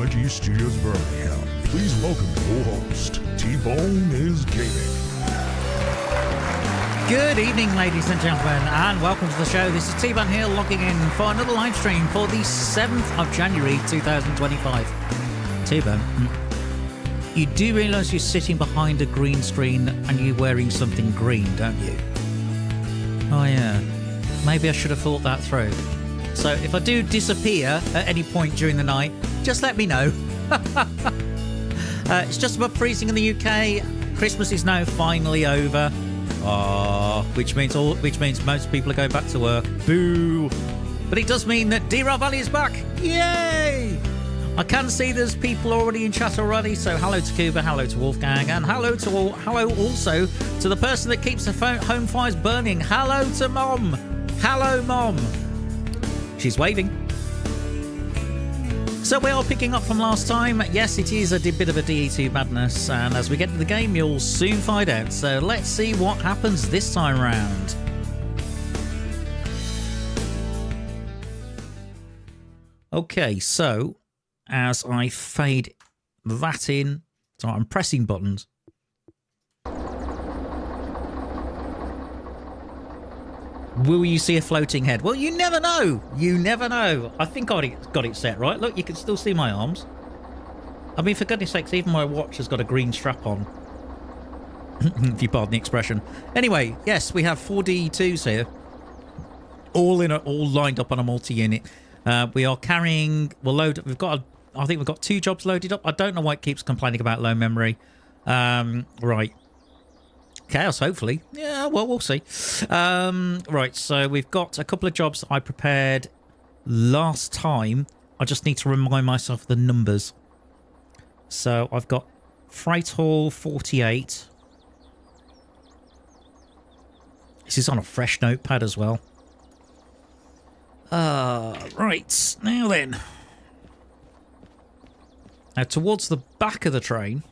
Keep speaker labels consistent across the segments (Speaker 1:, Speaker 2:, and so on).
Speaker 1: MIG Studios Birmingham. Please welcome your host, T-Bone is Gaming.
Speaker 2: Good evening, ladies and gentlemen, and welcome to the show. This is T-Bone here, logging in for another live stream for the 7th of January 2025. T-Bone, you do realise you're sitting behind a green screen and you're wearing something green, don't you? Oh yeah, maybe I should have thought that through. So if I do disappear at any point during the night, just let me know. It's just above freezing in the UK. Christmas is now finally over. Which means most people are going back to work. Boo! But it does mean that Derail Valley is back. Yay! I can see there's people already in chat already. So hello to Cuba, hello to Wolfgang, and hello also to the person that keeps the home fires burning. Hello to Mom. Hello, Mom. She's waving. So we are picking up from last time. Yes, it is a bit of a DE2 madness, and as we get to the game, you'll soon find out. So let's see what happens this time round. Okay, so as I fade that in, so I'm pressing buttons. Will you see a floating head? Well, you never know. You never know. I think I got it set right. Look, you can still see my arms. I mean, for goodness sakes, even my watch has got a green strap on. If you pardon the expression. Anyway, yes, we have 4 DE2s here. All lined up on a multi-unit. We are carrying... I think we've got 2 jobs loaded up. I don't know why it keeps complaining about low memory. Right. Chaos, hopefully. Yeah, well, we'll see. Right, so we've got a couple of jobs that I prepared last time. I just need to remind myself of the numbers. So I've got Freight Hall 48. This is on a fresh notepad as well. Right, now then. Now, towards the back of the train...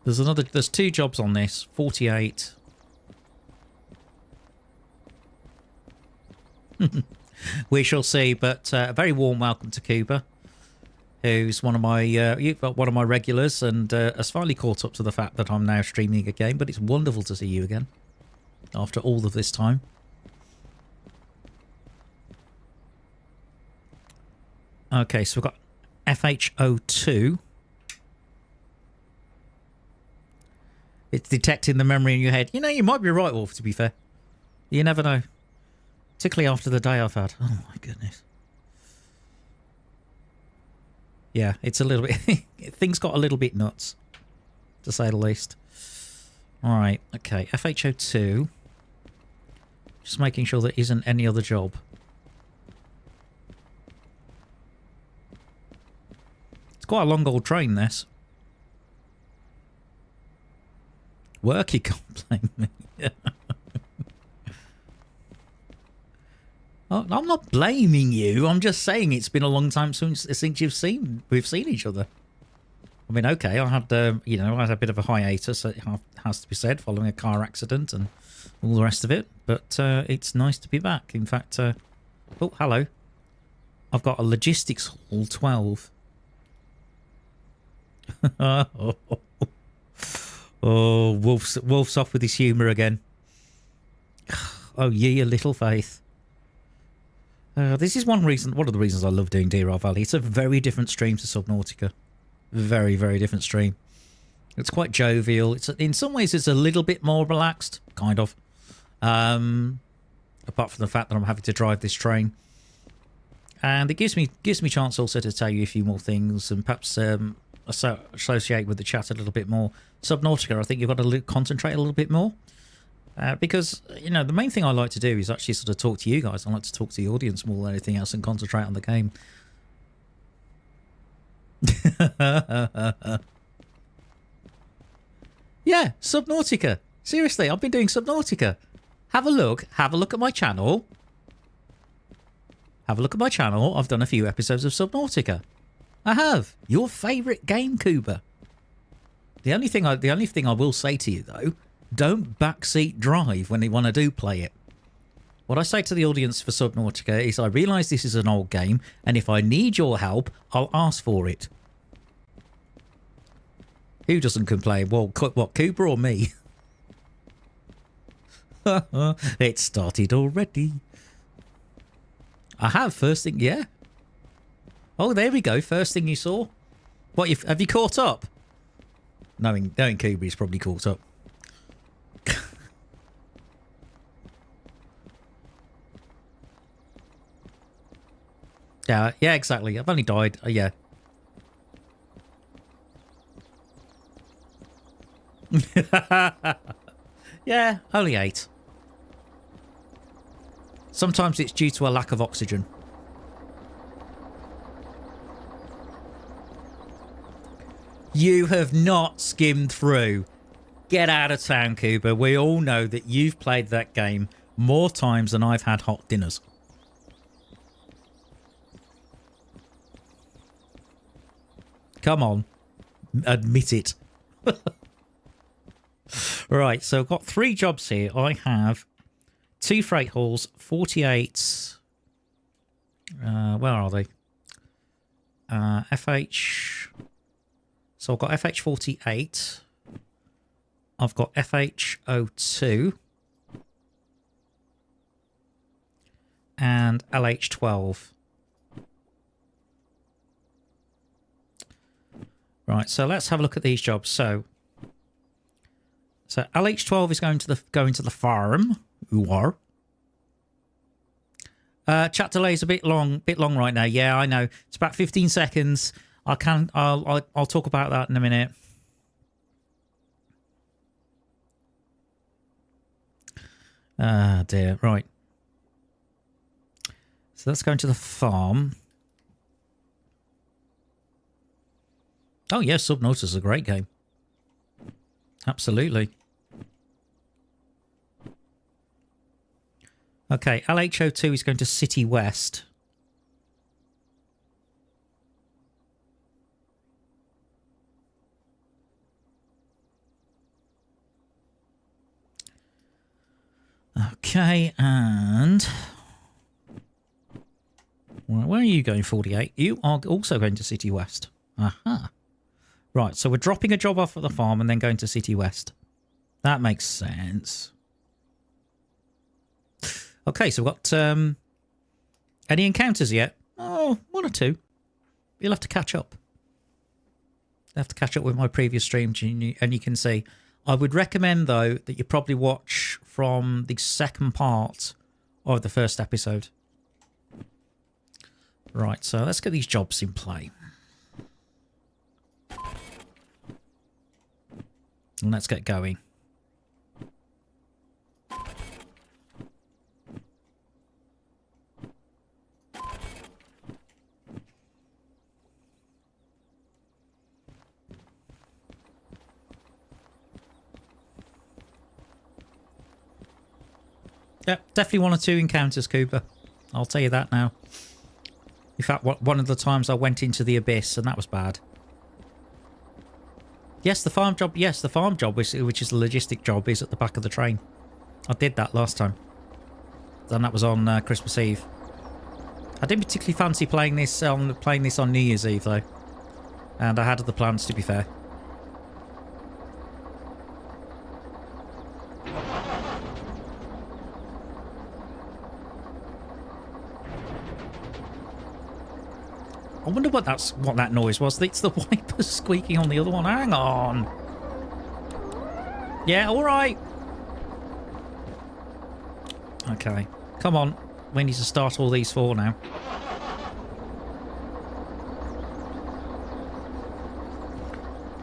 Speaker 2: There's 2 jobs on this, 48. We shall see, but a very warm welcome to Cuba, who's one of my regulars, and has finally caught up to the fact that I'm now streaming a game. But it's wonderful to see you again after all of this time. Okay, so we've got FHO2. It's detecting the memory in your head. You know, you might be right, Wolf, to be fair. You never know. Particularly after the day I've had. Oh, my goodness. Yeah, it's a little bit... Things got a little bit nuts, to say the least. All right, okay. FHO2. Just making sure there isn't any other job. It's quite a long old train, this. Work, you can't blame me. Oh, I'm not blaming you. I'm just saying it's been a long time since we've seen each other. I mean, okay, I had I had a bit of a hiatus. It has to be said, following a car accident and all the rest of it. But it's nice to be back. In fact, oh, hello. I've got a logistics hall 12. Oh, Wolf's off with his humour again. Oh, ye little faith. This is one of the reasons I love doing Derail Valley. It's a very different stream to Subnautica. Very, very different stream. It's quite jovial. In some ways, it's a little bit more relaxed, kind of. Apart from the fact that I'm having to drive this train. And it gives me chance also to tell you a few more things and perhaps associate with the chat a little bit more. Subnautica, I think you've got to concentrate a little bit more. Because, the main thing I like to do is actually sort of talk to you guys. I like to talk to the audience more than anything else and concentrate on the game. Yeah, Subnautica. Seriously, I've been doing Subnautica. Have a look at my channel. Have a look at my channel. I've done a few episodes of Subnautica. I have. Your favourite game, Cuba. The only thing I will say to you, though, don't backseat drive when you want to play it. What I say to the audience for Subnautica is I realise this is an old game, and if I need your help, I'll ask for it. Who doesn't complain? Well, what, Cooper or me? It started already. I have, first thing, yeah. Oh, there we go, first thing you saw. What, have you caught up? Knowing Cooper, he's probably caught up. Yeah, exactly. I've only died. Yeah. Yeah, only 8. Sometimes it's due to a lack of oxygen. You have not skimmed through. Get out of town, Cooper. We all know that you've played that game more times than I've had hot dinners. Come on. Admit it. Right, so I've got 3 jobs here. I have 2 freight hauls, 48... where are they? FH... So I've got FH48. I've got FH02. And LH12. Right, so let's have a look at these jobs. So LH12 is going to the farm. Who are? Chat delay is a bit long right now. Yeah, I know. It's about 15 seconds. I'll talk about that in a minute. Ah, dear. Right. So let's go into the farm. Oh, yeah, Subnautica is a great game. Absolutely. Okay, LHO2 is going to City West. Okay, and... where are you going, 48? You are also going to City West. Aha. Right, so we're dropping a job off at the farm and then going to City West. That makes sense. Okay, so we've got... any encounters yet? Oh, 1 or 2. You'll have to catch up. You'll have to catch up with my previous stream, and you can see... I would recommend, though, that you probably watch from the second part of the first episode. Right, so let's get these jobs in play. And let's get going. Yep, definitely 1 or 2 encounters, Cooper. I'll tell you that now. In fact, one of the times I went into the abyss, and that was bad. Yes, the farm job. Yes, the farm job, which is the logistic job, is at the back of the train. I did that last time. And that was on Christmas Eve. I didn't particularly fancy playing this on New Year's Eve, though. And I had other plans, to be fair. I wonder what that noise was. It's the wipers squeaking on the other one. Hang on. Yeah, all right. Okay. Come on. We need to start all these 4 now.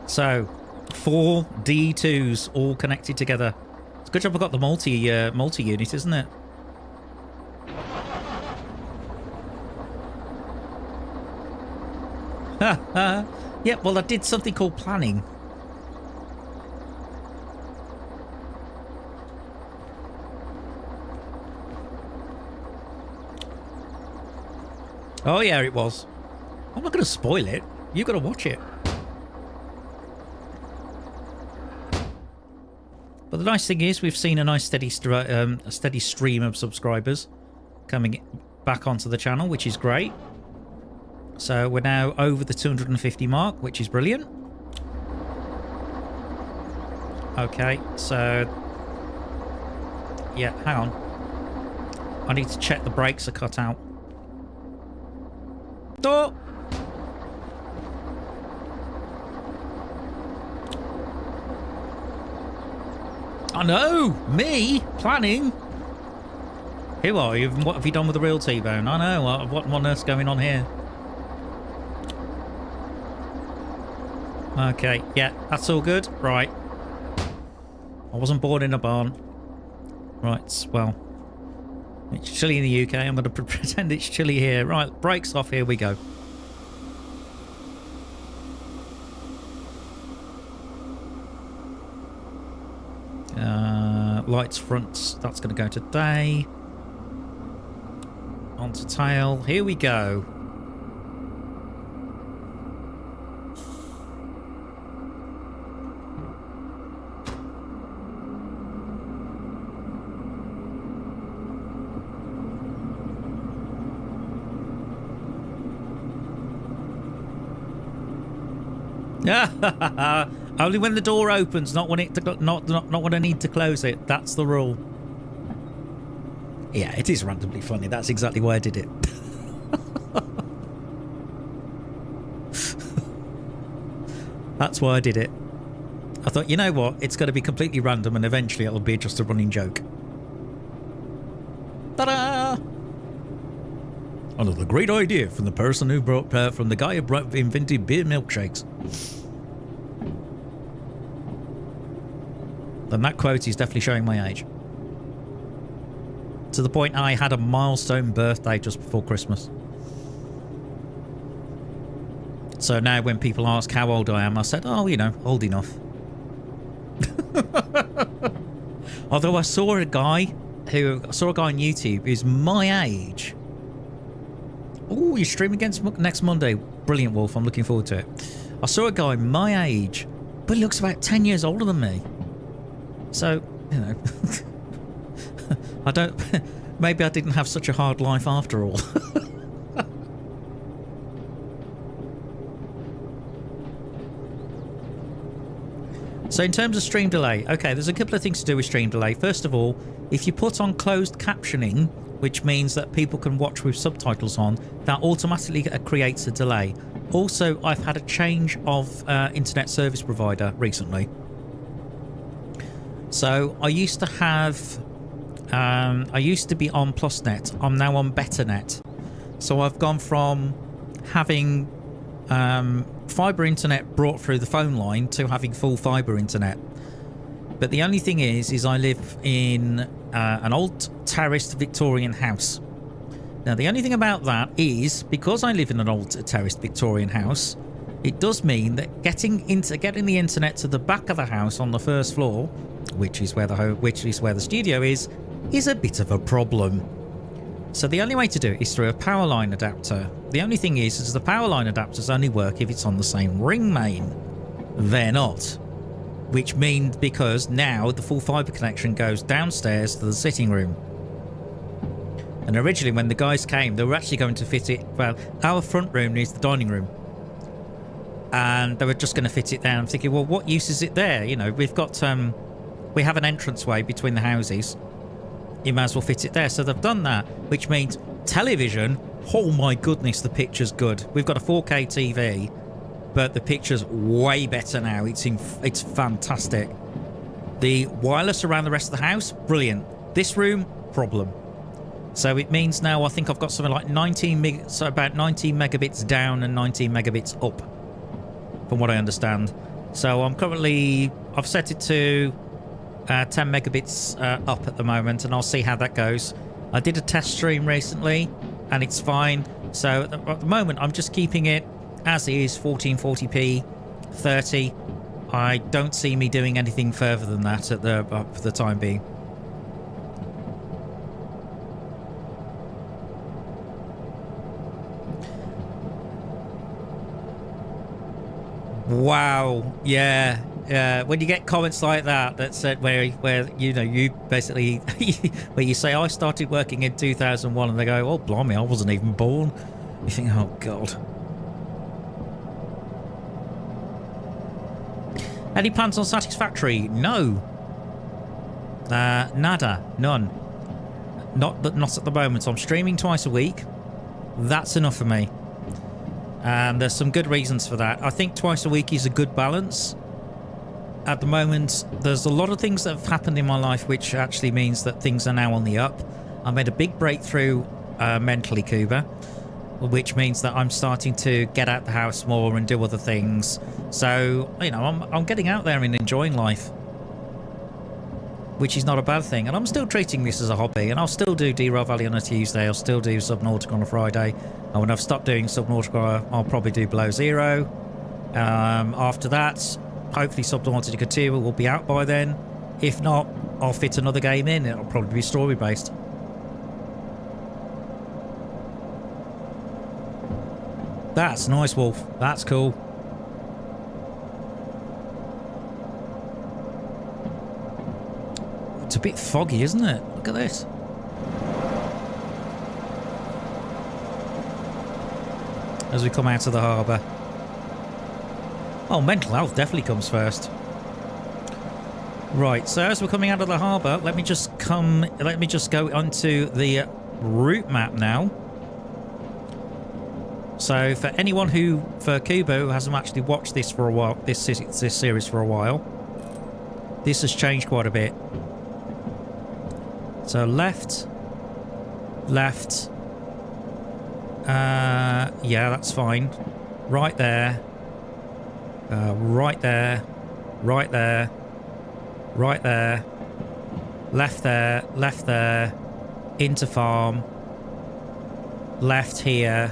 Speaker 2: So, 4 DE2s all connected together. It's a good job I got the multi-unit, isn't it? Yeah, well, I did something called planning. Oh, yeah, it was. I'm not going to spoil it. You've got to watch it. But the nice thing is we've seen a nice steady stream of subscribers coming back onto the channel, which is great. So we're now over the 250 mark, which is brilliant. Okay, so yeah, hang on. I need to check the brakes are cut out. Oh! I know! Me? Planning? Who are you? What have you done with the real T-Bone? I know. What on earth's going on here? Okay, yeah, that's all good. Right. I wasn't born in a barn. Right, well. It's chilly in the UK. I'm going to pretend it's chilly here. Right, brakes off. Here we go. Lights fronts. That's going to go today. Onto tail. Here we go. Only when the door opens, not when not when I need to close it. That's the rule. Yeah, it is randomly funny. That's exactly why I did it. That's why I did it. I thought, you know what? It's going to be completely random, and eventually it'll be just a running joke. Ta-da! Another great idea from the person who brought, from the guy who invented beer milkshakes. And that quote is definitely showing my age. To the point I had a milestone birthday just before Christmas. So now when people ask how old I am, I said, oh, you know, old enough. Although I saw a guy on YouTube who's my age. Oh, you're streaming against next Monday. Brilliant, Wolf. I'm looking forward to it. I saw a guy my age, but he looks about 10 years older than me. So, you know, I don't... Maybe I didn't have such a hard life after all. So in terms of stream delay, okay, there's a couple of things to do with stream delay. First of all, if you put on closed captioning, which means that people can watch with subtitles on, that automatically creates a delay. Also, I've had a change of internet service provider recently. So I used to have, I used to be on PlusNet. I'm now on BetterNet. So I've gone from having fibre internet brought through the phone line to having full fibre internet. But the only thing is I live in an old terraced Victorian house. Now the only thing about that is, because I live in an old terraced Victorian house, it does mean that getting the internet to the back of the house on the first floor, which is where the studio is a bit of a problem. So the only way to do it is through a power line adapter. The only thing is the power line adapters only work if it's on the same ring main. They're not. Which means, because now the full fibre connection goes downstairs to the sitting room. And originally when the guys came, they were actually going to fit it, well, our front room needs the dining room. And they were just going to fit it down. I'm thinking, well, what use is it there? You know, we've got, we have an entranceway between the houses. You might as well fit it there. So they've done that, which means television, oh my goodness, the picture's good. We've got a 4K TV, but the picture's way better now. It's fantastic. The wireless around the rest of the house, brilliant. This room, problem. So it means now I think I've got something like about 19 megabits down and 19 megabits up, from what I understand. So I'm currently, I've set it to 10 megabits up at the moment, and I'll see how that goes. I did a test stream recently and it's fine. So at the moment I'm just keeping it as is, 1440p 30. I don't see me doing anything further than that at for the time being. Wow, yeah, when you get comments like that said where you know, you basically where you say I started working in 2001 and they go, oh blimey, I wasn't even born. You think, oh god. Any plans on Satisfactory? No. Nada, none. Not at the moment. I'm streaming twice a week. That's enough for me. And there's some good reasons for that. I think twice a week is a good balance. At the moment, there's a lot of things that have happened in my life which actually means that things are now on the up. I made a big breakthrough mentally, Cuba, which means that I'm starting to get out the house more and do other things. So, you know, I'm getting out there and enjoying life, which is not a bad thing. And I'm still treating this as a hobby, and I'll still do Derail Valley on a Tuesday. I'll still do Subnautica on a Friday. And when I've stopped doing Subnautica, I'll probably do Below Zero. After that, hopefully Subnautica 2 will be out by then. If not, I'll fit another game in. It'll probably be story-based. That's nice, Wolf. That's cool. It's a bit foggy, isn't it? Look at this. As we come out of the harbour. Oh, mental health definitely comes first. Right, so as we're coming out of the harbour, let me just go onto the route map now. So for anyone for Cuba who hasn't actually watched this for a while, this series for a while, this has changed quite a bit. So left, yeah, that's fine. Right there, right there, right there, right there, left there, into farm, left here,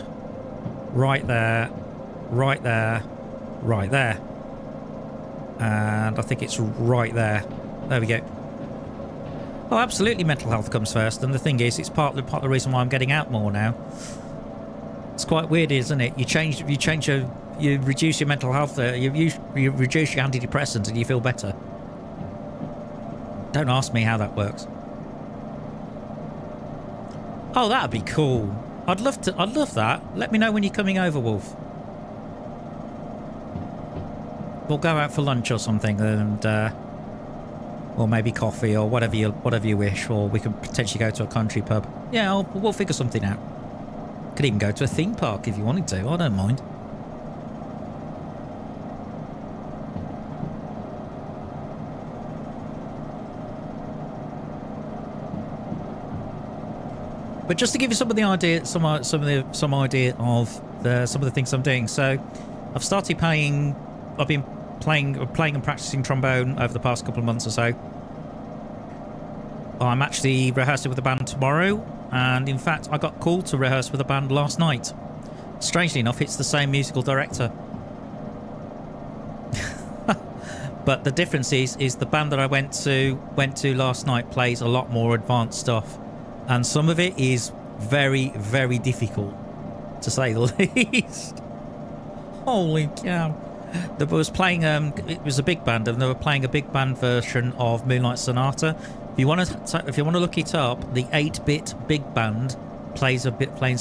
Speaker 2: right there, right there, right there, and I think it's right there. There we go. Oh, absolutely, mental health comes first, and the thing is, it's part of the reason why I'm getting out more now. It's quite weird, isn't it? You reduce your mental health, you reduce your antidepressants, and you feel better. Don't ask me how that works. Oh, that'd be cool. I'd love that. Let me know when you're coming over, Wolf. We'll go out for lunch or something, and or maybe coffee or whatever you wish, or we could potentially go to a country pub. Yeah, we'll figure something out. Could even go to a theme park if you wanted to. I don't mind. But just to give you some of the idea, some idea of some of the things I'm doing. So, I've started playing. I've been playing and practicing trombone over the past couple of months or so. I'm actually rehearsing with a band tomorrow, and in fact, I got called to rehearse with a band last night. Strangely enough, it's the same musical director. But the difference is the band that I went to last night plays a lot more advanced stuff. And some of it is very, very difficult, to say the least. Holy cow. They was playing, it was a big band, and they were playing a big band version of Moonlight Sonata. If you want to look it up, the 8-bit big band plays a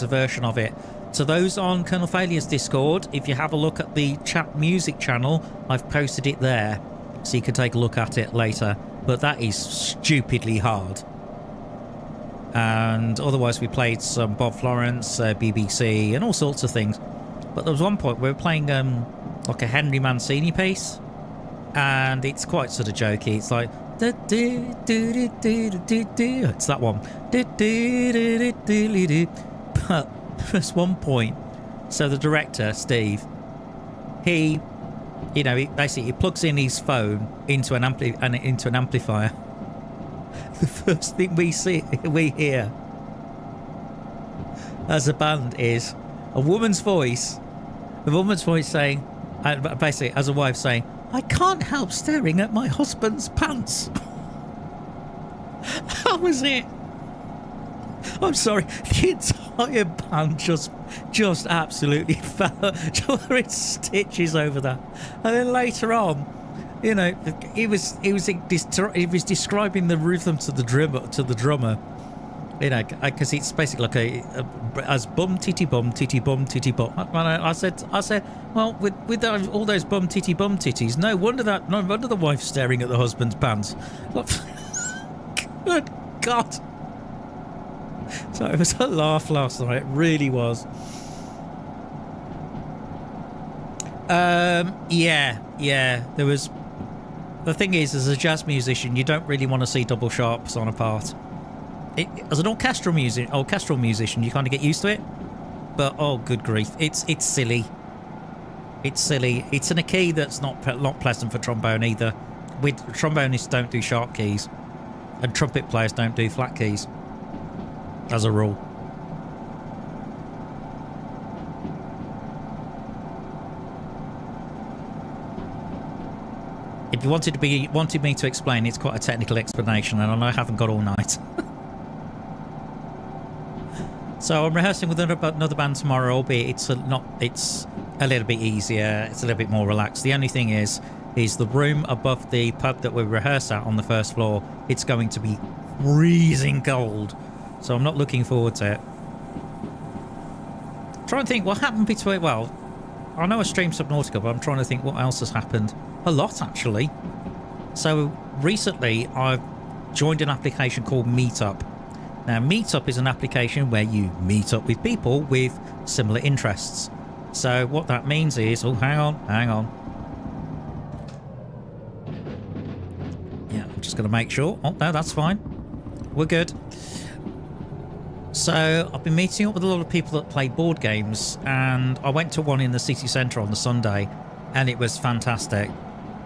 Speaker 2: version of it. So those on Colonel Failure's Discord, if you have a look at the chat music channel, I've posted it there, so you can take a look at it later. But that is stupidly hard. And otherwise we played some Bob Florence, BBC, and all sorts of things. But there was one point we were playing like a Henry Mancini piece, and it's quite sort of jokey. It's like it's that one. But there's one point. So the director, Steve, he basically plugs in his phone into an amplifier. The first thing we hear as a band is a woman's voice. The woman's voice saying, basically as a wife saying, "I can't help staring at my husband's pants." That was it. I'm sorry, the entire band just absolutely fell to its stitches over that. And then later on, You know, he was describing the rhythm to the drummer. You know, because it's basically like as bum titty bum titty bum titty bum. I said, well, with all those bum titties, no wonder the wife's staring at the husband's pants. Good God! So it was a laugh last night. It really was. Yeah. There was. The thing is, as a jazz musician, you don't really want to see double sharps on a part. As an orchestral musician, you kind of get used to it. But oh, good grief, it's silly. It's silly. It's in a key that's not pleasant for trombone either. Trombonists don't do sharp keys, and trumpet players don't do flat keys, as a rule. If you wanted me to explain, it's quite a technical explanation, and I know I haven't got all night. So I'm rehearsing with another band tomorrow, albeit it's a little bit easier, it's a little bit more relaxed. The only thing is the room above the pub that we rehearse at on the first floor, it's going to be freezing cold. So I'm not looking forward to it. Try and think what happened between, well, I know I streamed Subnautica, but I'm trying to think what else has happened. A lot, actually. So recently I've joined an application called Meetup. Now, Meetup is an application where you meet up with people with similar interests. So what that means is... Oh, hang on. Yeah, I'm just going to make sure. Oh, no, that's fine. We're good. So I've been meeting up with a lot of people that play board games, and I went to one in the city centre on the Sunday, and it was fantastic.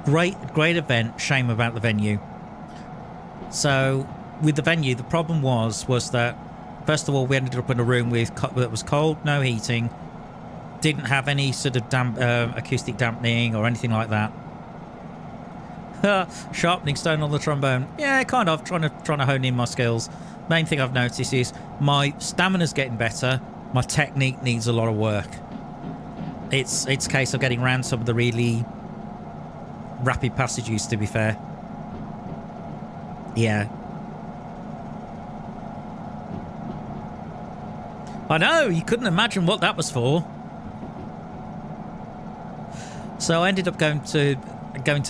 Speaker 2: Great event. Shame about the venue. So... with the venue, the problem was that first of all, we ended up in a room that was cold, no heating, didn't have any sort of acoustic dampening or anything like that. Sharpening stone on the trombone, yeah, kind of trying to hone in my skills. Main thing I've noticed is my stamina's getting better, my technique needs a lot of work. It's a case of getting around some of the really rapid passages, to be fair. Yeah. I know, you couldn't imagine what that was for. So I ended up going to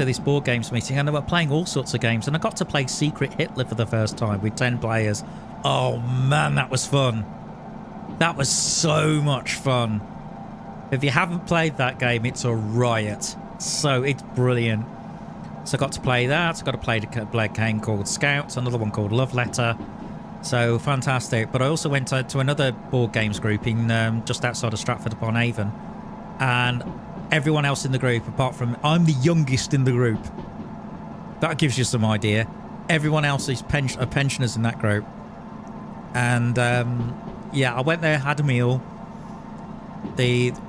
Speaker 2: this board games meeting, and they were playing all sorts of games, and I got to play Secret Hitler for the first time with 10 players. Oh man, that was fun. That was so much fun. If you haven't played that game, it's a riot. So it's brilliant. So I got to play that. I got to play a game called Scouts, another one called Love Letter. So fantastic. But I also went to another board games group in just outside of Stratford-upon-Avon, and everyone else in the group, apart from I'm the youngest in the group. That gives you some idea. Everyone else is pensioners in that group. And yeah, I went there, had a meal.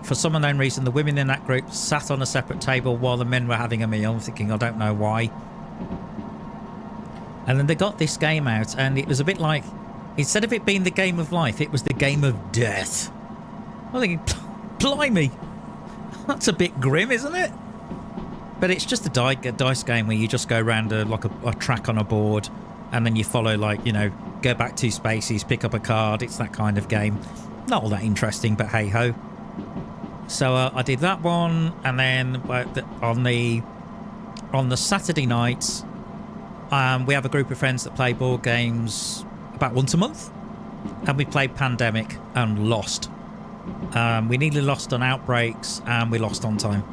Speaker 2: For some unknown reason, the women in that group sat on a separate table while the men were having a meal. I'm thinking, I don't know why. And then they got this game out, and it was a bit like, instead of it being the game of life, it was the game of death. I'm thinking, blimey, that's a bit grim, isn't it? But it's just a dice game where you just go around a track on a board, and then you follow, like, you know, go back 2 spaces, pick up a card. It's that kind of game. Not all that interesting, but hey ho. So I did that one, and then on the Saturday nights, we have a group of friends that play board games about once a month, and we played Pandemic and lost. We nearly lost on Outbreaks, and we lost on time.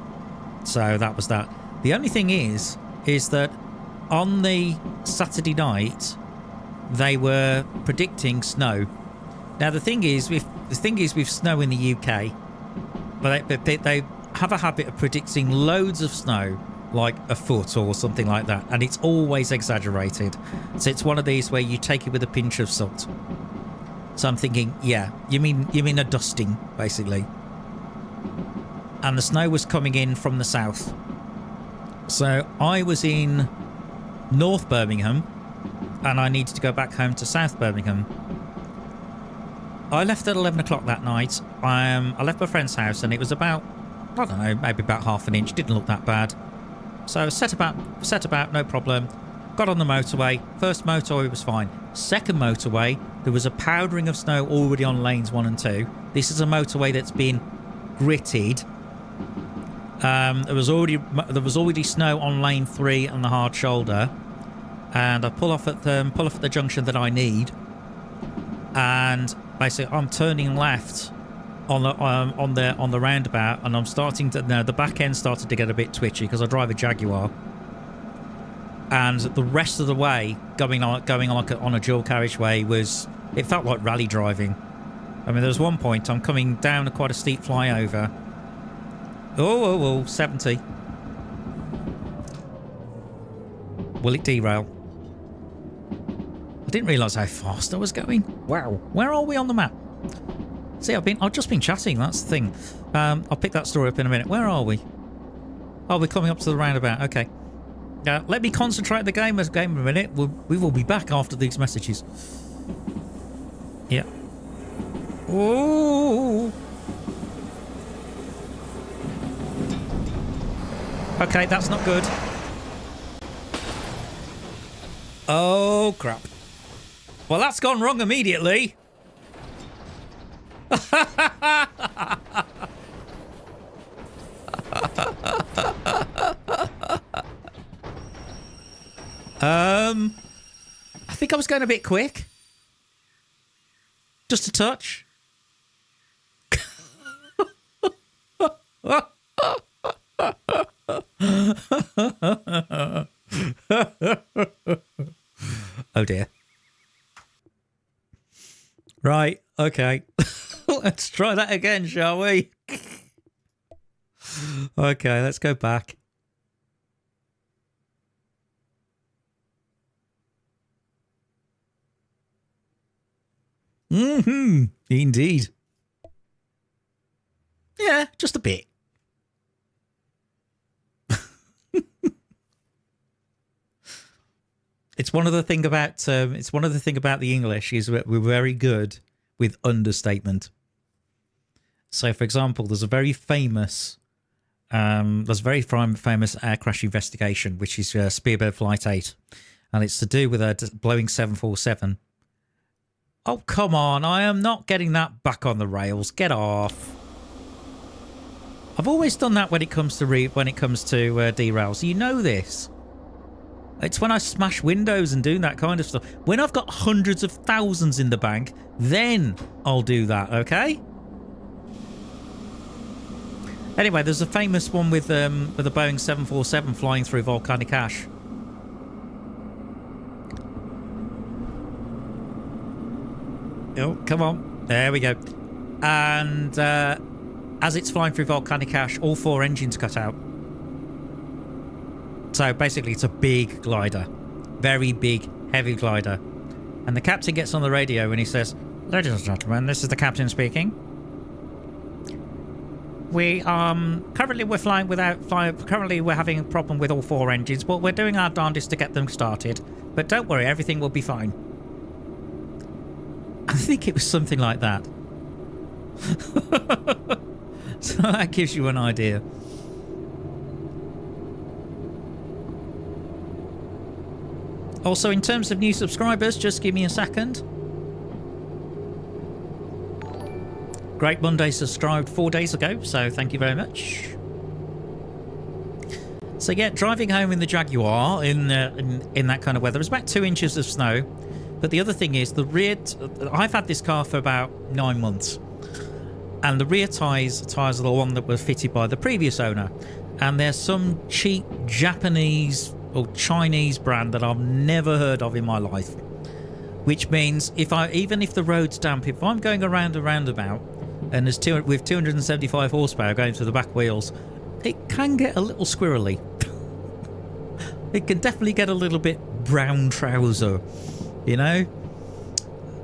Speaker 2: So that was that. The only thing is that on the Saturday night, they were predicting snow. Now the thing is with snow in the UK, but they have a habit of predicting loads of snow, like a foot or something like that, and it's always exaggerated. So it's one of these where you take it with a pinch of salt. So I'm thinking, yeah, you mean a dusting, basically. And the snow was coming in from the south. So I was in North Birmingham, and I needed to go back home to South Birmingham. I left at 11 o'clock that night. I left my friend's house, and it was about, I don't know, maybe about half an inch. Didn't look that bad. So set about, no problem. Got on the motorway. First motorway was fine. Second motorway, there was a powdering of snow already on lanes 1 and 2. This is a motorway that's been gritted. There was already snow on lane 3 and the hard shoulder. And I pull off at the junction that I need. And basically, I'm turning left on the roundabout, and I'm starting to the back end started to get a bit twitchy because I drive a Jaguar. And the rest of the way, going on a dual carriageway it felt like rally driving. I mean, there was one point I'm coming down quite a steep flyover. Oh, 70. Will it derail? I didn't realise how fast I was going. Wow. Where are we on the map? See, I've just been chatting. That's the thing. I'll pick that story up in a minute. Where are we? Oh, we're coming up to the roundabout. Okay. Let me concentrate the game a minute. We will be back after these messages. Yeah. Ooh. Okay, that's not good. Oh, crap. Well, that's gone wrong immediately. I think I was going a bit quick. Just a touch. Oh dear. Right, okay. Let's try that again, shall we? Okay, let's go back. Indeed. Yeah, just a bit. It's one of the thing about the English is that we're very good with understatement. So, for example, there's a very famous air crash investigation, which is Spearbird Flight 8, and it's to do with a Boeing 747. Oh, come on! I am not getting that back on the rails. Get off! I've always done that when it comes to derails. You know this. It's when I smash windows and do that kind of stuff. When I've got hundreds of thousands in the bank, then I'll do that, okay? Anyway, there's a famous one with a Boeing 747 flying through volcanic ash. Oh, come on. There we go. And as it's flying through volcanic ash, all 4 engines cut out. So basically it's a big glider. Very big, heavy glider. And the captain gets on the radio and he says, "Ladies and gentlemen, this is the captain speaking. We currently we're having a problem with all 4 engines, but we're doing our darndest to get them started. But don't worry, everything will be fine." I think it was something like that. So that gives you an idea. Also, in terms of new subscribers, just give me a second. Great Monday subscribed 4 days ago, so thank you very much. So yeah, driving home in the Jaguar in that kind of weather, it's about 2 inches of snow. But the other thing is, I've had this car for about 9 months, and the rear tyres are the one that were fitted by the previous owner, and there's some cheap Japanese or Chinese brand that I've never heard of in my life. Which means even if the road's damp, if I'm going around a roundabout and there's with 275 horsepower going through the back wheels, it can get a little squirrely. It can definitely get a little bit brown trouser, you know.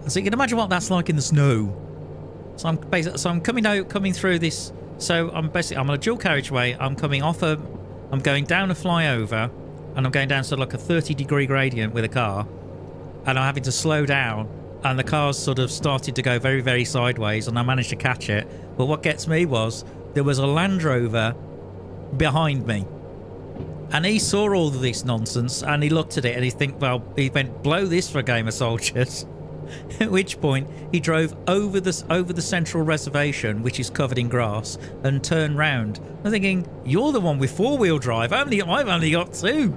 Speaker 2: So you can imagine what that's like in the snow. So I'm coming through this. So I'm on a dual carriageway. I'm going down a flyover. And I'm going down sort of like a 30-degree gradient with a car, and I'm having to slow down, and the car's sort of started to go very, very sideways, and I managed to catch it. But what gets me was there was a Land Rover behind me, And he saw all of this nonsense and he looked at it and he went, blow this for a game of soldiers. At which point he drove over the central reservation, which is covered in grass, and turned round. I'm thinking, you're the one with four-wheel drive. I've only got two.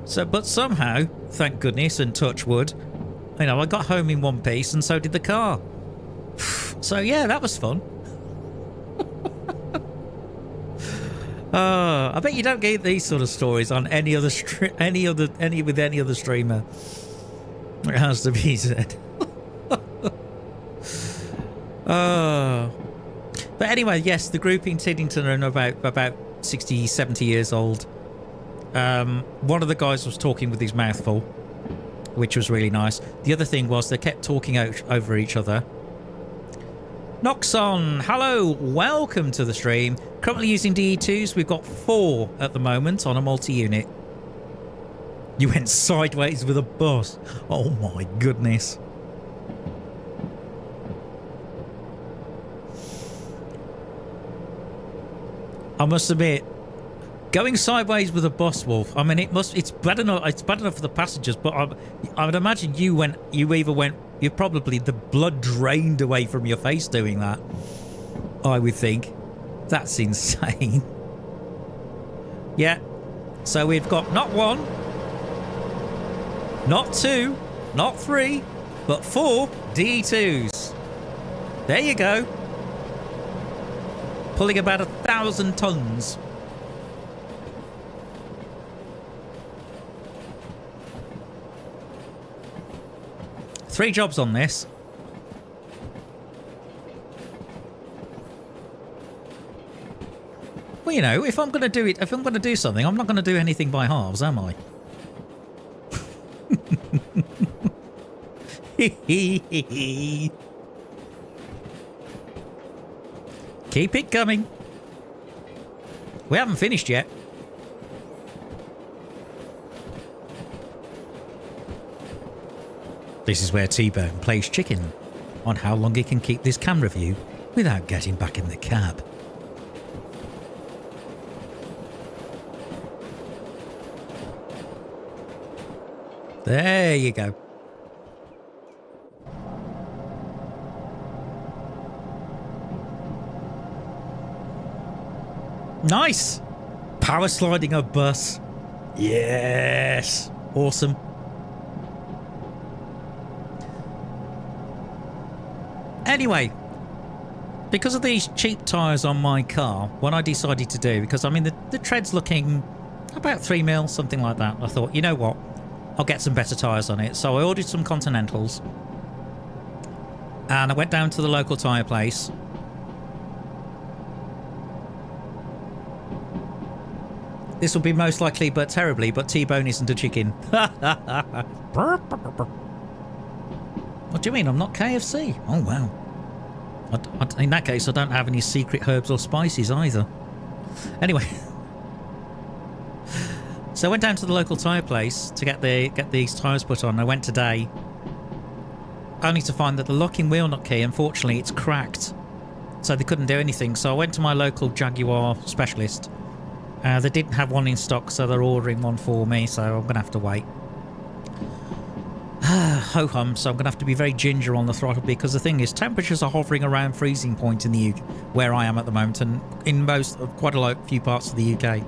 Speaker 2: So, but somehow, thank goodness and touch wood, you know, I got home in one piece and so did the car. So yeah, that was fun. I bet you don't get these sort of stories on any other streamer. It has to be said. But anyway, yes, the group in Tiddington are about 60, 70 years old. One of the guys was talking with his mouth full, which was really nice. The other thing was they kept talking over each other. Noxon, hello, welcome to the stream. Currently using DE2s. We've got 4 at the moment on a multi-unit. You went sideways with a bus. Oh my goodness. I must admit, going sideways with a bus, Wolf. I mean, it's bad enough. It's bad enough for the passengers, but I would imagine you probably the blood drained away from your face doing that. I would think. That's insane. Yeah. So we've got not 1, not 2, not 3, but 4 DE2s. There you go. Pulling about 1,000 tons. Three jobs on this. Well, you know, if I'm going to do something, I'm not going to do anything by halves, am I? Keep it coming. We haven't finished yet. This is where T-Bone plays chicken on how long he can keep this camera view without getting back in the cab. There you go. Nice! Power sliding a bus. Yes! Awesome. Anyway, because of these cheap tyres on my car, what I decided to do, because I mean the tread's looking about 3 mil, something like that. I thought, you know what? I'll get some better tyres on it. So I ordered some Continentals. And I went down to the local tyre place. This will be most likely but terribly, but T-Bone isn't a chicken. What do you mean? I'm not KFC. Oh, wow. In that case, I don't have any secret herbs or spices either. Anyway. So I went down to the local tyre place to get these tyres put on. I went today. Only to find that the locking wheel nut key, unfortunately, it's cracked. So they couldn't do anything. So I went to my local Jaguar specialist. They didn't have one in stock, so they're ordering one for me. So I'm going to have to wait. Ho-hum, so I'm going to have to be very ginger on the throttle, because the thing is, temperatures are hovering around freezing point in the UK, where I am at the moment, and in quite a few parts of the UK.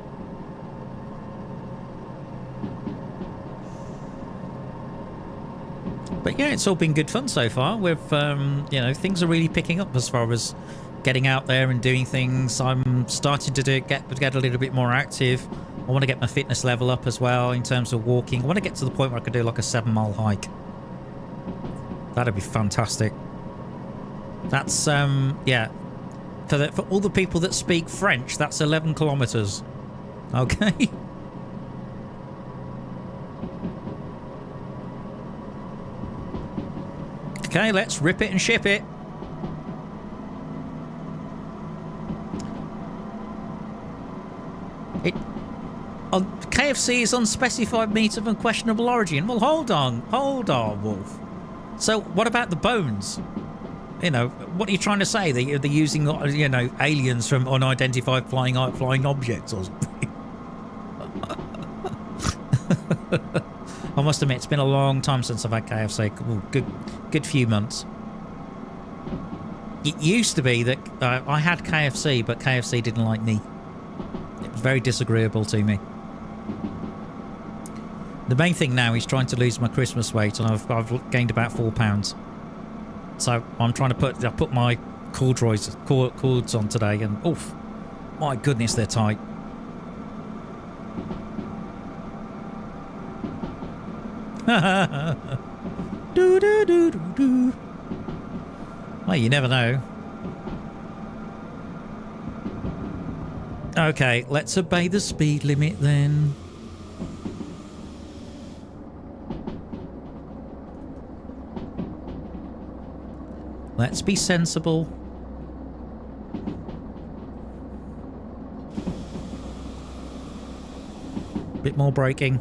Speaker 2: But yeah, it's all been good fun so far. We've, you know, things are really picking up as far as getting out there and doing things. I'm starting to get a little bit more active. I want to get my fitness level up as well in terms of walking. I want to get to the point where I could do like a 7-mile hike. That'd be fantastic. That's yeah. For all the people that speak French, that's 11 kilometers. Okay. Okay, let's rip it and ship it. KFC is unspecified meat of unquestionable origin. Well, hold on, Wolf. So, what about the bones? You know, what are you trying to say? They're using, you know, aliens from unidentified flying objects or something? I must admit, it's been a long time since I've had KFC. Ooh, good few months. It used to be that I had KFC, but KFC didn't like me. It was very disagreeable to me. The main thing now is trying to lose my Christmas weight, and I've gained about £4. So I'm trying to put my cords on today, and oof, my goodness, they're tight. Do do do do do. Well, you never know. Okay, let's obey the speed limit then. Let's be sensible. Bit more braking.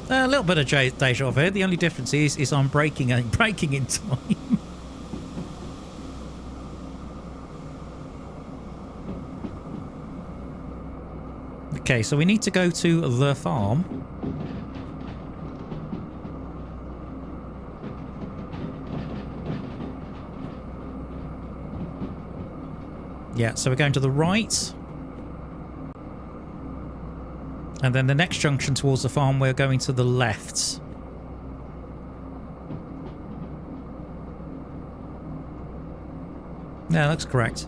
Speaker 2: A little bit of deja vu. The only difference is I'm braking in time. Okay, so we need to go to the farm. Yeah, so we're going to the right. And then the next junction towards the farm, we're going to the left. Yeah, looks correct.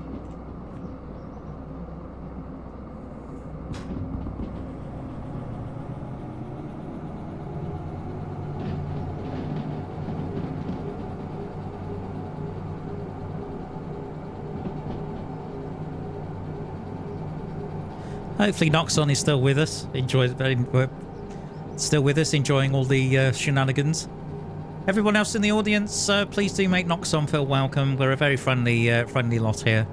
Speaker 2: Hopefully Noxon is still with us. Still with us, enjoying all the shenanigans. Everyone else in the audience, please do make Noxon feel welcome. We're a very friendly lot here.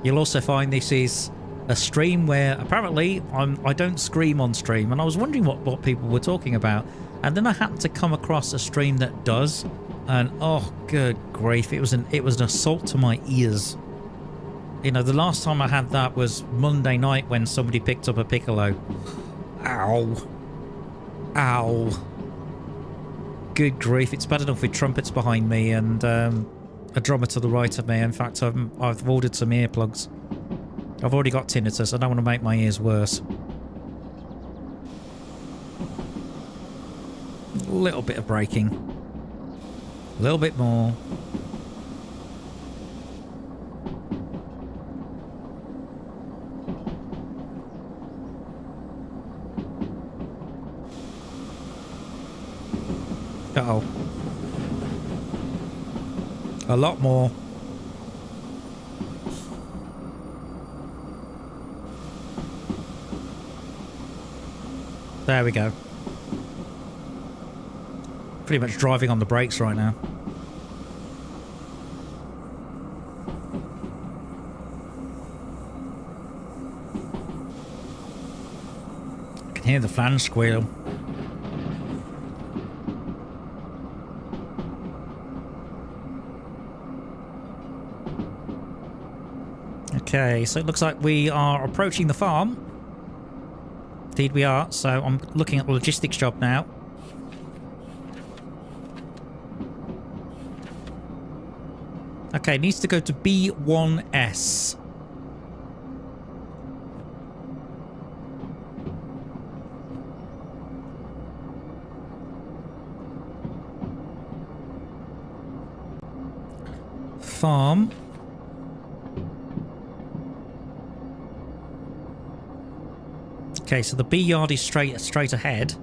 Speaker 2: You'll also find this is a stream where apparently I don't scream on stream, and I was wondering what people were talking about, and then I happened to come across a stream that does. And oh, good grief, it was an assault to my ears. You know, the last time I had that was Monday night when somebody picked up a piccolo. Ow. Ow. Good grief, it's bad enough with trumpets behind me and a drummer to the right of me. In fact, I've ordered some earplugs. I've already got tinnitus, I don't want to make my ears worse. A little bit of braking. A little bit more. Uh-oh. A lot more. There we go. Pretty much driving on the brakes right now. I can hear the flange squeal. Okay, so it looks like we are approaching the farm. Indeed we are, so I'm looking at the logistics job now. Okay, it needs to go to B1S. Farm. Okay, so the B yard is straight ahead.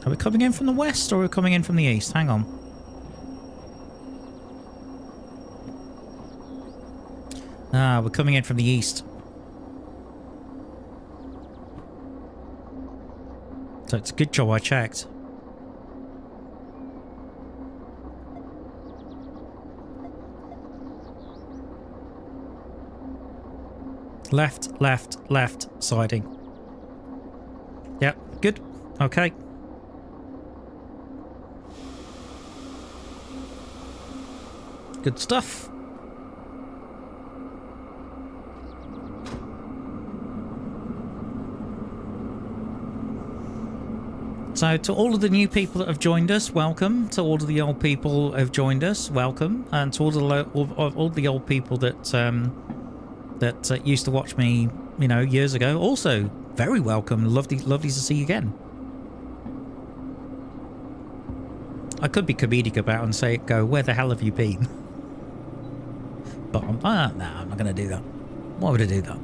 Speaker 2: Are we coming in from the west or are we coming in from the east? Hang on. Ah, we're coming in from the east. So it's a good job I checked. Left, left, left, siding. Yep, good. Okay. Good stuff. So to all of the new people that have joined us, welcome. To all of the old people who have joined us, welcome. And to all the old people that used to watch me, you know, years ago, also very welcome. Lovely to see you again. I could be comedic about it and say, go, where the hell have you been? But I'm not going to do that. Why would I do that?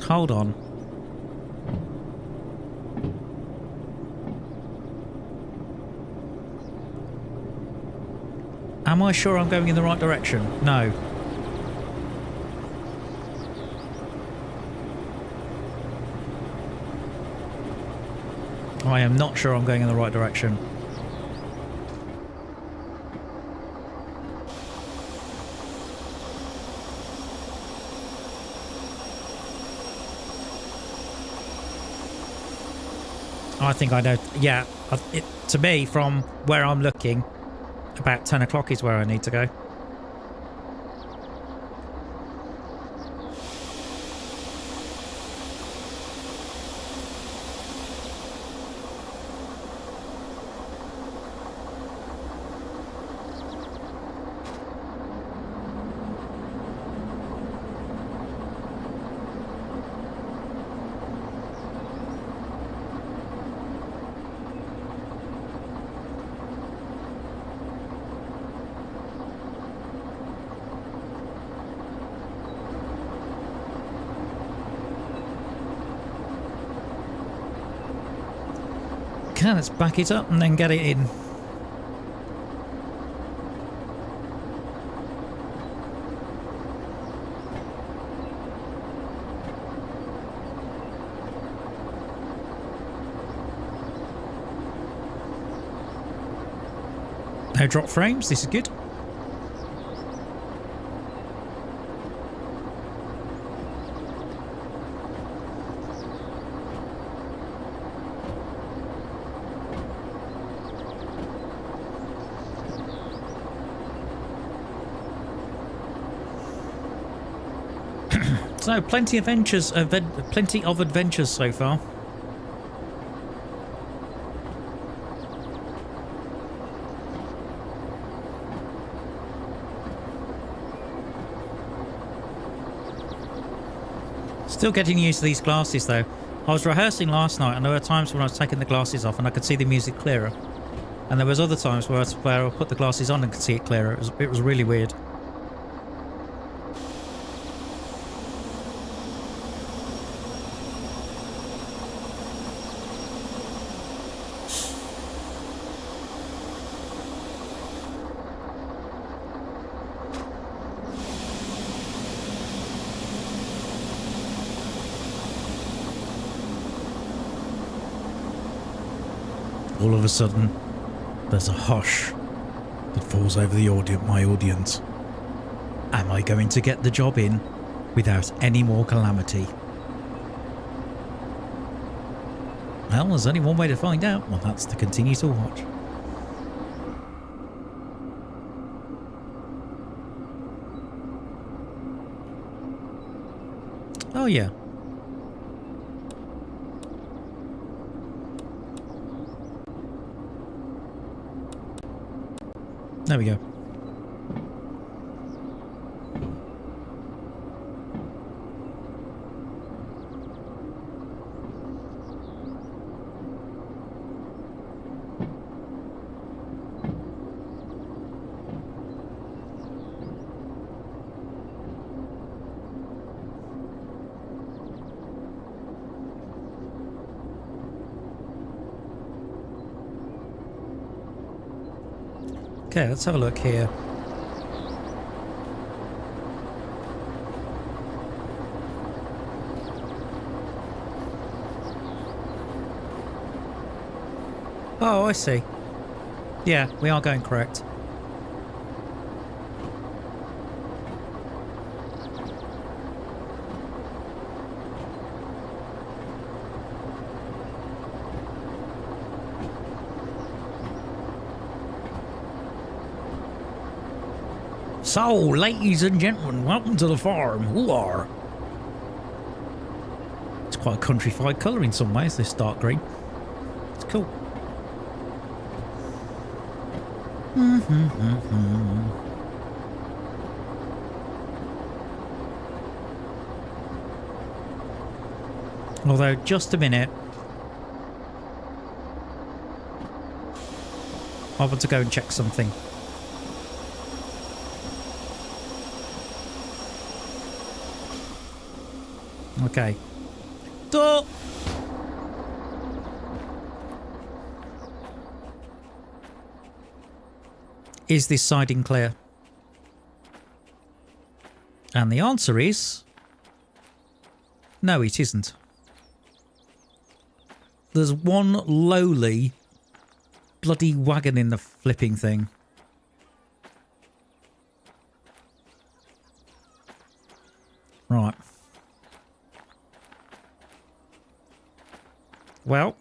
Speaker 2: Hold on. Am I sure I'm going in the right direction? No. I am not sure I'm going in the right direction. I think I know. Yeah, to me, from where I'm looking, about 10 o'clock is where I need to go. Okay, let's back it up and then get it in. No drop frames, this is good. So plenty of adventures so far. Still getting used to these glasses though. I was rehearsing last night and there were times when I was taking the glasses off and I could see the music clearer. And there was other times where I put the glasses on and could see it clearer. It was really weird. All of a sudden, there's a hush that falls over my audience. Am I going to get the job in without any more calamity? Well, there's only one way to find out. Well, that's to continue to watch. Oh yeah. There we go. Okay, let's have a look here. Oh, I see. Yeah, we are going correct. So, ladies and gentlemen, welcome to the farm. Hoo-ah. It's quite a countrified colour in some ways, this dark green. It's cool. Although, just a minute. I want to go and check something. Okay. Door! Is this siding clear? And the answer is... no, it isn't. There's one lowly bloody wagon in the flipping thing. Right. Well,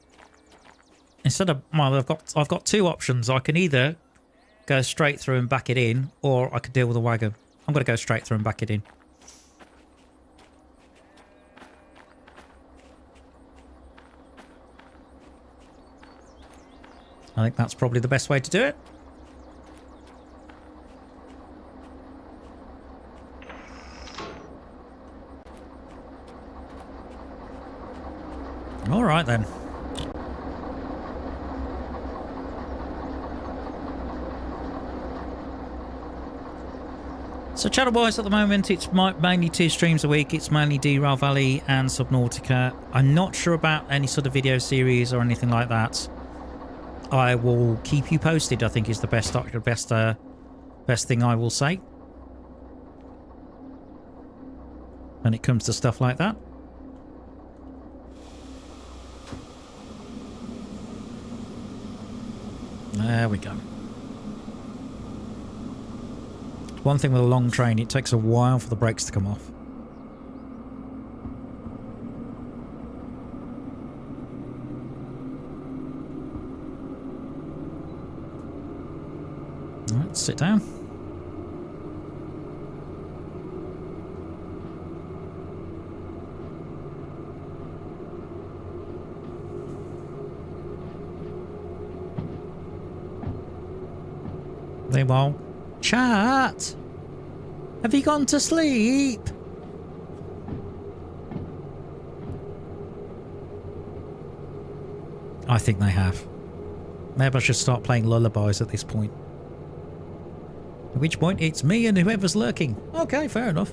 Speaker 2: instead of... well, I've got two options. I can either go straight through and back it in, or I could deal with a wagon. I'm going to go straight through and back it in. I think that's probably the best way to do it. All right then. So channel-wise at the moment, it's mainly 2 streams a week. It's mainly Derail Valley and Subnautica. I'm not sure about any sort of video series or anything like that. I will keep you posted, I think is the best thing I will say when it comes to stuff like that. There we go. One thing with a long train, it takes a while for the brakes to come off. Alright, sit down. They won't. Chat! Have you gone to sleep? I think they have. Maybe I should start playing lullabies at this point. At which point it's me and whoever's lurking. Okay, fair enough.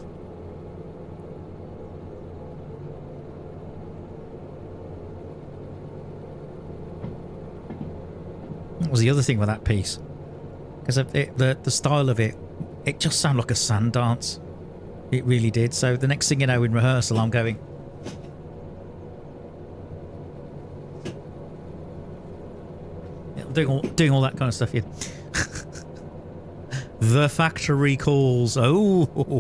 Speaker 2: What was the other thing with that piece? Because the style of it, it just sounded like a sand dance. It really did. So the next thing you know, in rehearsal, I'm going... doing all that kind of stuff, yeah. The factory calls. Oh,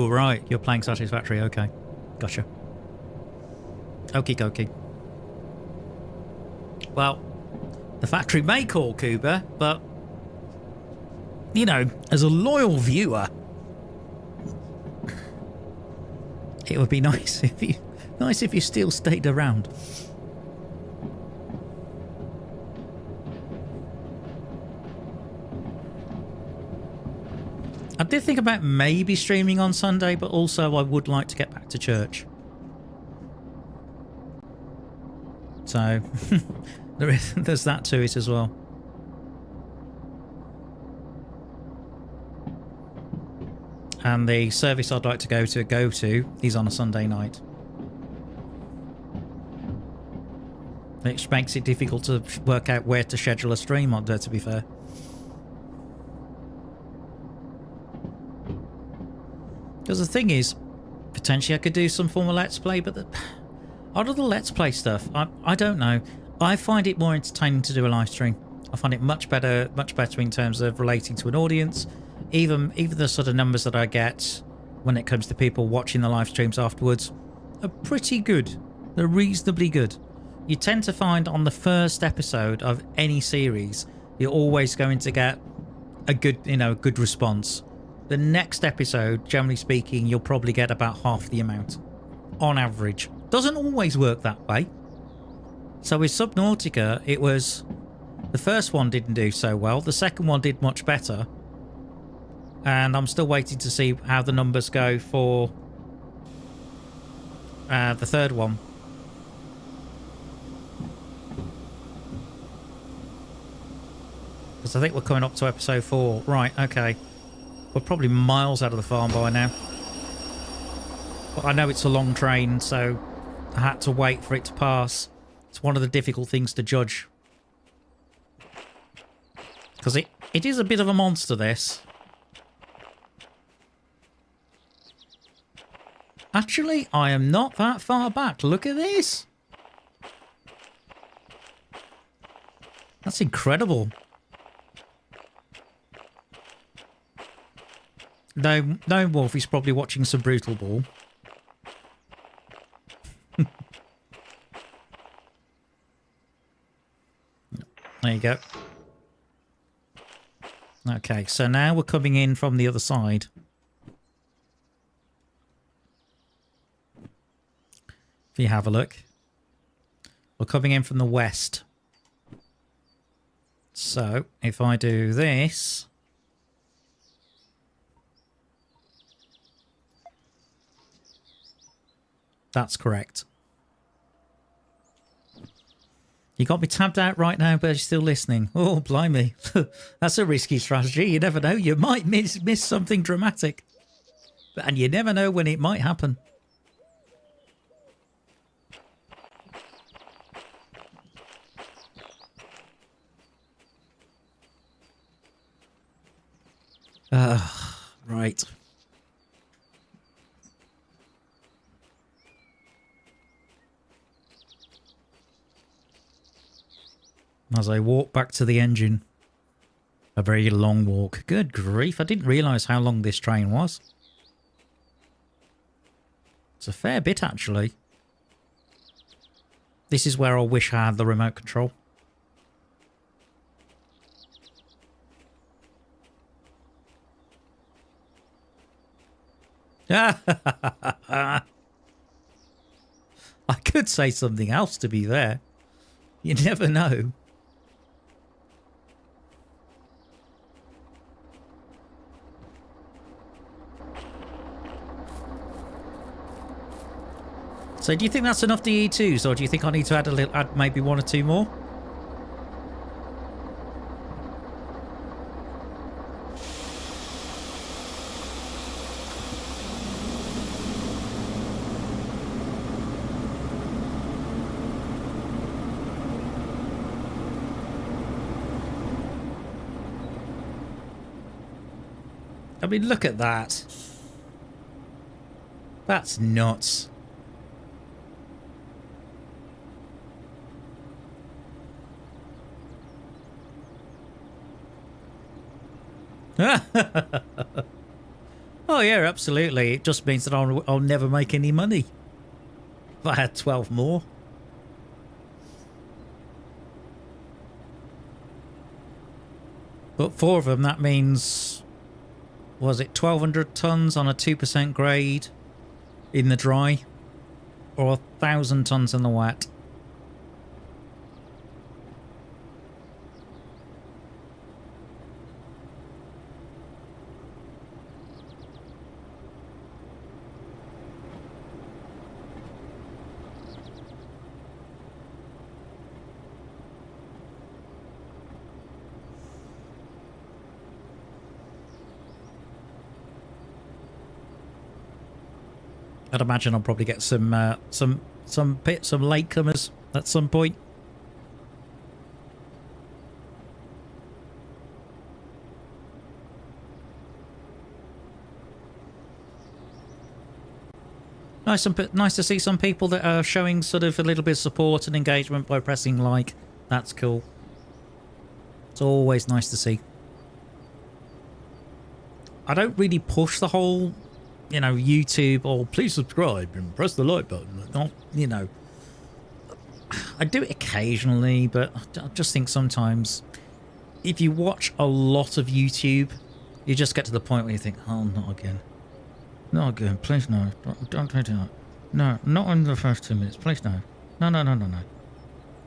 Speaker 2: right. You're playing Satisfactory. Okay. Gotcha. Okie dokie. Well, the factory may call Cuba, but, you know, as a loyal viewer, it would be nice if you still stayed around. I did think about maybe streaming on Sunday, but also I would like to get back to church. So, there's that to it as well. And the service I'd like to go to is on a Sunday night. Which makes it difficult to work out where to schedule a stream on there, to be fair. Because the thing is, potentially I could do some form of Let's Play, but out of the Let's Play stuff, I don't know. I find it more entertaining to do a live stream. I find it much better in terms of relating to an audience. Even the sort of numbers that I get when it comes to people watching the live streams afterwards are pretty good. They're reasonably good. You tend to find on the first episode of any series, you're always going to get a good response. The next episode, generally speaking, you'll probably get about half the amount on average. Doesn't always work that way. So with Subnautica, it was the first one didn't do so well. The second one did much better. And I'm still waiting to see how the numbers go for the third one. Because I think we're coming up to episode 4. Right, okay. We're probably miles out of the farm by now. But I know it's a long train, so I had to wait for it to pass. It's one of the difficult things to judge. Because it is a bit of a monster, this. Actually, I am not that far back. Look at this. That's incredible. No, Wolfie's probably watching some Brutal Ball. There you go. Okay, so now we're coming in from the other side. If you have a look. We're coming in from the west. So, if I do this... That's correct. You got me tabbed out right now, but you're still listening. Oh, blimey. That's a risky strategy. You never know. You might miss something dramatic. And you never know when it might happen. Right. As I walk back to the engine. A very long walk. Good grief, I didn't realise how long this train was. It's a fair bit, actually. This is where I wish I had the remote control. I could say something else, to be fair. You never know. So do you think that's enough DE2s, or do you think I need to add maybe 1 or 2 more? I mean, look at that. That's nuts. Oh yeah, absolutely. It just means that I'll never make any money. If I had 12 more. But 4 of them, that means... Was it 1,200 tons on a 2% grade in the dry? Or 1,000 tons in the wet? I'd imagine I'll probably get some latecomers at some point. Nice to see some people that are showing sort of a little bit of support and engagement by pressing like. That's cool. It's always nice to see. I don't really push the whole, YouTube or please subscribe and press the like button. Not, I do it occasionally, but I just think sometimes if you watch a lot of YouTube, you just get to the point where you think, oh, not again. Not again, please no. Don't do that. No, not in the first 2 minutes, please no. No.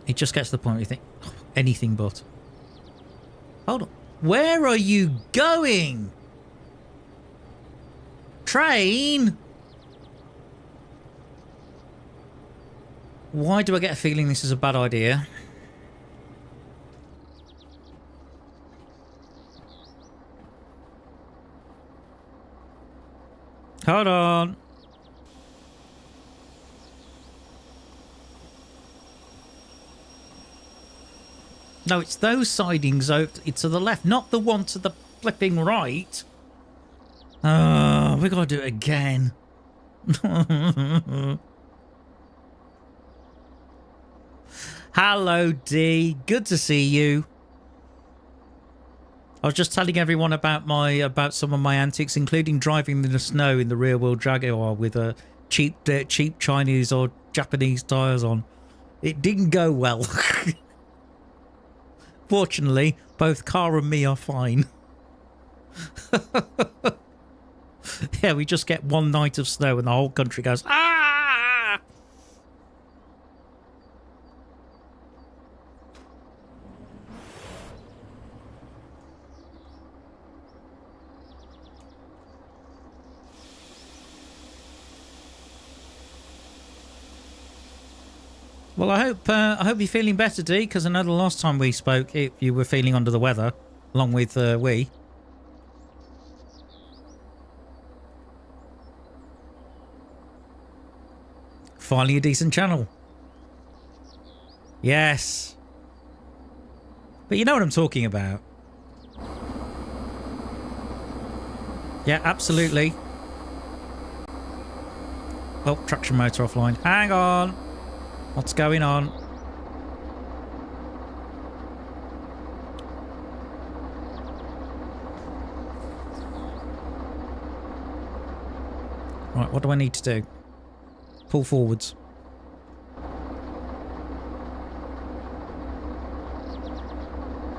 Speaker 2: It just gets to the point where you think, oh, anything but. Hold on. Where are you going? Train? Why do I get a feeling this is a bad idea? Hold on. No, it's those sidings out to the left, not the one to the flipping right. We gotta do it again. Hello, D. Good to see you. I was just telling everyone about some of my antics, including driving in the snow in the rear-wheel Jaguar with a cheap Chinese or Japanese tyres on. It didn't go well. Fortunately, both car and me are fine. Yeah, we just get one night of snow and the whole country goes, ah! Well, I hope you're feeling better, D, because I know the last time we spoke, you were feeling under the weather, along with we. Finally a decent channel. Yes. But you know what I'm talking about. Yeah, absolutely. Oh, traction motor offline. Hang on. What's going on? Right, what do I need to do? Pull forwards.